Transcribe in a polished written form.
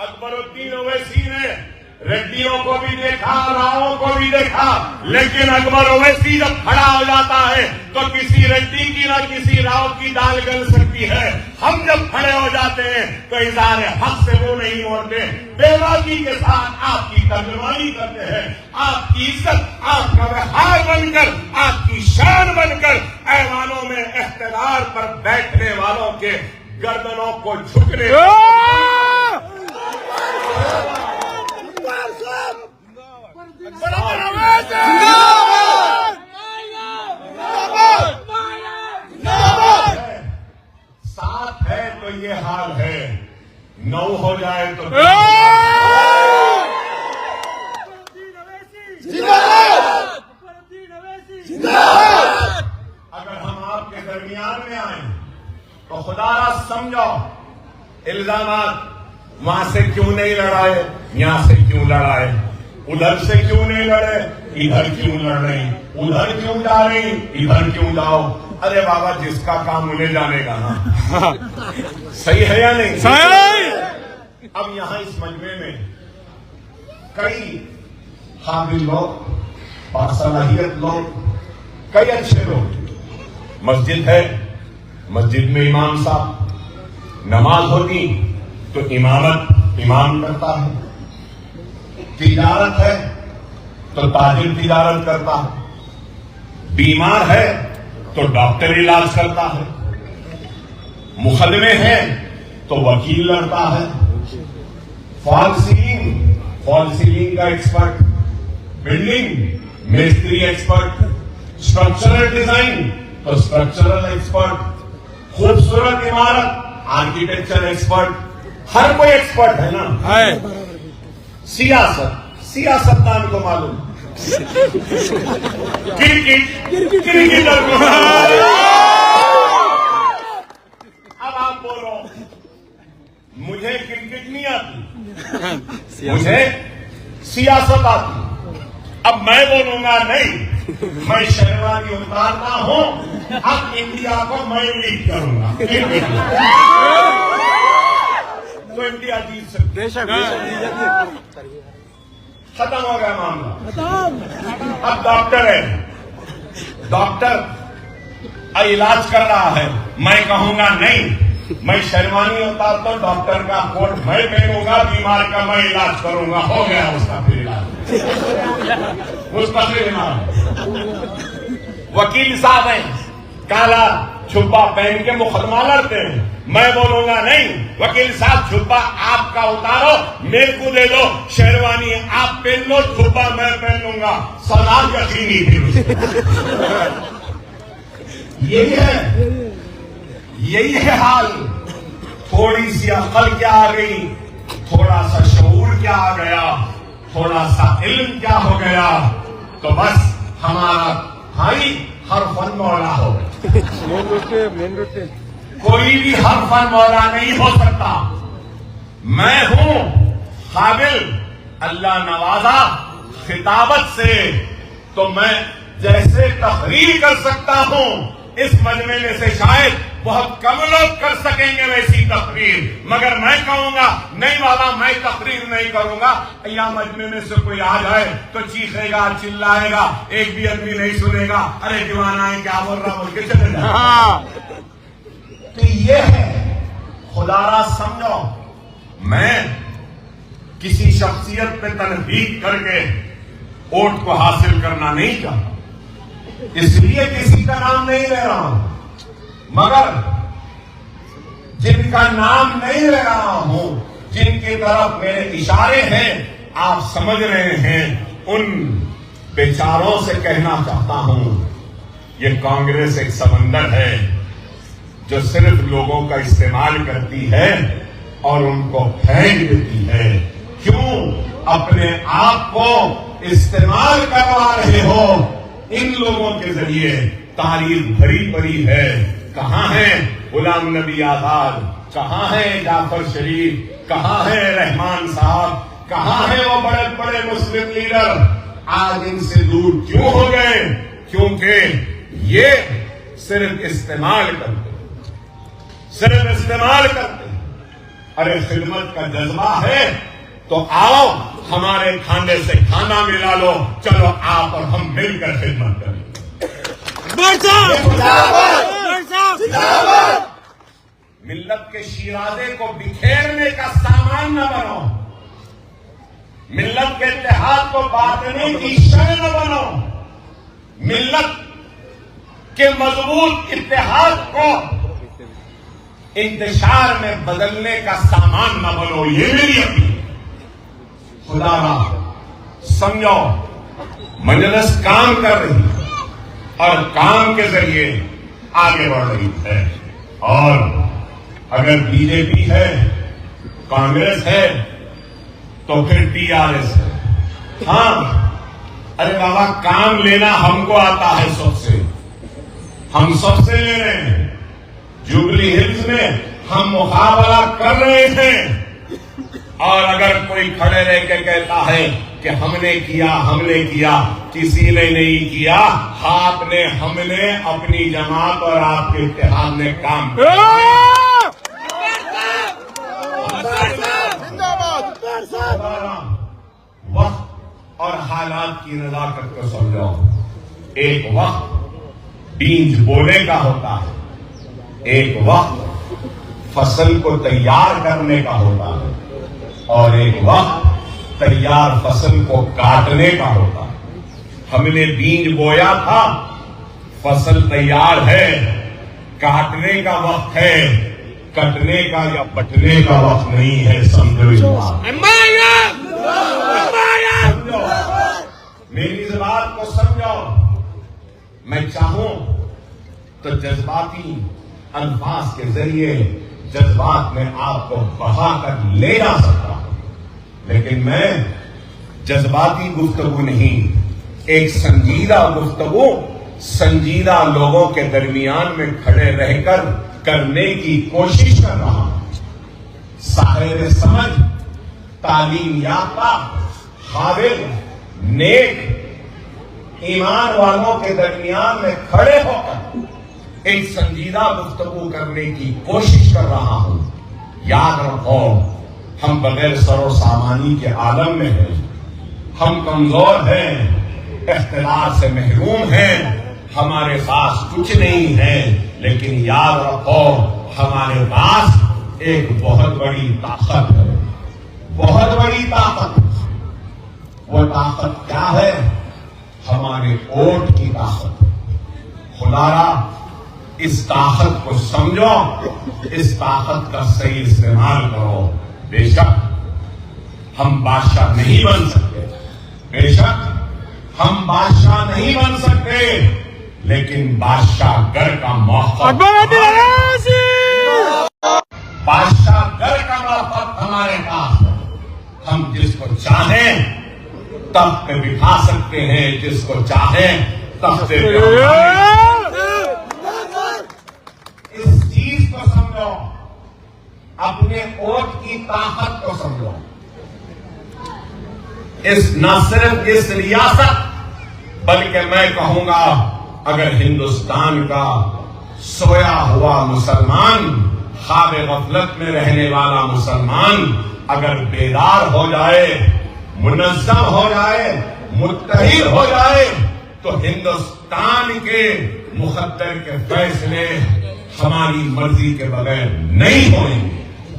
اکبر الدین اویسی نے ریڈیوں کو بھی دیکھا، راؤں کو بھی دیکھا، لیکن اکبر اویسی جب کھڑا ہو جاتا ہے تو کسی ریڈی کی نہ کسی راؤ کی دال گل سکتی ہے۔ ہم جب کھڑے ہو جاتے ہیں تو اظہار حق سے وہ نہیں موڑتے، بے باکی کے ساتھ آپ کی ترجمانی کرتے ہیں، آپ کی عزت، آپ کا وقار بن کر، آپ کی شان بن کر ایوانوں میں اقتدار پر بیٹھنے والوں کے گردنوں کو جھکنے ساتھ ہے تو یہ حال ہے، نو ہو جائے تو اگر ہم آپ کے درمیان میں آئیں تو خدا را سمجھو الزامات وہاں سے کیوں نہیں لڑائے، یہاں سے کیوں لڑائے، ادھر سے کیوں نہیں لڑے، ادھر کیوں لڑ رہی، ادھر کیوں جا رہی، ادھر کیوں جاؤ۔ ارے بابا جس کا کام انہیں جانے گا نا، صحیح ہے یا نہیں؟ صحیح۔ اب یہاں اس مجمع میں کئی قابل لوگ، باصلاحیت لوگ، کئی اچھے لوگ، مسجد ہے، مسجد میں امام صاحب، نماز ہوتی تو امامت امام کرتا ہے، تجارت ہے تو تاجر تجارت کرتا ہے، بیمار ہے تو ڈاکٹر علاج کرتا ہے، مقدمے ہیں تو وکیل لڑتا ہے، فال سیلنگ کا ایکسپرٹ، بلڈنگ میستری ایکسپرٹ، اسٹرکچرل ڈیزائن تو اسٹرکچرل ایکسپرٹ، خوبصورت عمارت آرکیٹیکچر ایکسپرٹ، ہر کوئی ایکسپرٹ ہے نا۔ سیاستدان کو معلوم، کرکٹر کو معلوم۔ اب آپ بولو مجھے کرکٹ نہیں آتی، مجھے سیاست آتی، اب میں بولوں گا نہیں میں شیروانی اتارتا ہوں، اب انڈیا کو میں لیڈ کروں گا تو انڈیا جیت سکتی۔ ختم ہو گیا معاملہ۔ اب ڈاکٹر ہے، ڈاکٹر علاج کر رہا ہے، میں کہوں گا نہیں میں شیروانی اتارتا ہوں، ڈاکٹر کا کوٹ میں پہنوں گا، بیمار کا میں علاج کروں گا، ہو گیا اس کا پھر علاج، اس کا پھر علاج۔ وکیل صاحب ہیں، کالا چھپا پہن کے مقدمہ لڑتے ہیں، میں بولوں گا نہیں وکیل صاحب چھپا آپ کا اتارو میرے کو دے دو، شیروانی آپ پہن لو، چھپا میں پہن لوں گا، سزا یقینی پھر یہی ہے حال۔ تھوڑی سی عقل کیا آ گئی، تھوڑا سا شعور کیا آ گیا، تھوڑا سا علم کیا ہو گیا تو بس ہمارا بھائی ہر فن مولا ہو گیا۔ کوئی بھی ہر فن مولا نہیں ہو سکتا۔ میں ہوں قابل، اللہ نوازا خطابت سے تو میں جیسے تقریر کر سکتا ہوں، اس مجمع میں سے شاید بہت کم لوگ کر سکیں گے ویسی تقریر، مگر میں کہوں گا نہیں والا میں تقریر نہیں کروں گا، یا مجمع میں سے کوئی آ جائے تو چیخے گا، چلائے گا، ایک بھی آدمی نہیں سنے گا، ارے دیوانہ ہے کیا بول رہا بول کے چلے جائے۔ تو یہ ہے، خدا را سمجھو میں کسی شخصیت پہ تنقید کر کے ووٹ کو حاصل کرنا نہیں چاہتا، اس لیے کسی کا نام نہیں لے رہا ہوں، مگر جن کا نام نہیں لے رہا ہوں، جن کی طرف میرے اشارے ہیں آپ سمجھ رہے ہیں، ان بیچاروں سے کہنا چاہتا ہوں یہ کانگریس ایک سمندر ہے جو صرف لوگوں کا استعمال کرتی ہے اور ان کو پھینک دیتی ہے۔ کیوں اپنے آپ کو استعمال کروا رہے ہو؟ ان لوگوں کے ذریعے تاریخ بھری پڑی ہے۔ کہاں ہے غلام نبی آزاد، کہاں ہے جعفر شریف، کہاں ہے رحمان صاحب، کہاں ہے وہ بڑے بڑے مسلم لیڈر؟ آج ان سے دور کیوں ہو گئے؟ کیونکہ یہ صرف استعمال کرتے، ارے خدمت کا جذبہ ہے تو آؤ ہمارے کھانے سے کھانا ملا لو، چلو آپ اور ہم مل کر خدمت کریں۔ ملت کے شیرازے کو بکھیرنے کا سامان نہ بنو، ملت کے اتحاد کو بانٹنے کی شے نہ بنو، ملت کے مضبوط اتحاد کو انتشار میں بدلنے کا سامان نہ بنو، یہ میری اپیل۔ خدا را سمجھو مجلس کام کر رہی اور کام کے ذریعے آگے بڑھ رہی ہے، اور اگر بی جے پی ہے، کانگریس ہے تو پھر ٹی آر ایس ہے۔ ہاں ارے بابا کام لینا ہم کو آتا ہے، سب سے ہم سب سے لے رہے ہیں۔ جوبلی ہلز میں ہم مقابلہ کر رہے ہیں، اور اگر کوئی کھڑے رہ کے کہتا ہے کہ ہم نے کیا، کسی نے نہیں کیا، آپ نے، ہم نے، اپنی جماعت اور آپ کے اتحاد نے کام کیا۔ وقت اور حالات کی نزاکت کو سمجھو۔ ایک وقت بیج بونے کا ہوتا ہے، ایک وقت فصل کو تیار کرنے کا ہوتا ہے، اور ایک وقت تیار فصل کو کاٹنے کا ہوتا ہے۔ ہم نے بیج بویا تھا، فصل تیار ہے، کاٹنے کا وقت ہے، کٹنے کا یا بٹنے کا وقت نہیں ہے۔ سمجھو اس بات، سمجھو میری اس بات کو سمجھو۔ میں چاہوں تو جذباتی الفاظ کے ذریعے جذبات میں آپ کو بہا کر لے جا سکتا ہوں، لیکن میں جذباتی گفتگو نہیں، ایک سنجیدہ گفتگو سنجیدہ لوگوں کے درمیان میں کھڑے رہ کر کرنے کی کوشش کر رہا ہوں۔ صاحب سمجھ، تعلیم یافتہ، قابل، نیک، ایمان والوں کے درمیان میں کھڑے ہو کر ایک سنجیدہ گفتگو کرنے کی کوشش کر رہا ہوں۔ یاد رکھو ہم بغیر سر و سامانی کے عالم میں ہیں، ہم کمزور ہیں، اختیار سے محروم ہیں، ہمارے پاس کچھ نہیں ہے، لیکن یاد رکھو ہمارے پاس ایک بہت بڑی طاقت ہے، بہت بڑی طاقت۔ وہ طاقت کیا ہے؟ ہمارے ووٹ کی طاقت۔ خدا را اس طاقت کو سمجھو، اس طاقت کا صحیح استعمال کرو۔ بے شک ہم بادشاہ نہیں بن سکتے، بے شک ہم بادشاہ نہیں بن سکتے، لیکن بادشاہ گر کا موقع، بادشاہ گر کا موقع ہمارے پاس ہے۔ ہم جس کو چاہیں تخت پہ بٹھا سکتے ہیں، جس کو چاہیں تخت پہ اس چیز کو سمجھو، اپنے ووٹ کی طاقت کو سمجھو۔ نہ صرف اس ریاست بلکہ میں کہوں گا اگر ہندوستان کا سویا ہوا مسلمان، خواب غفلت میں رہنے والا مسلمان اگر بیدار ہو جائے، منظم ہو جائے، متحد ہو جائے، تو ہندوستان کے مقدر کے فیصلے ہماری مرضی کے بغیر نہیں ہوئیں گے۔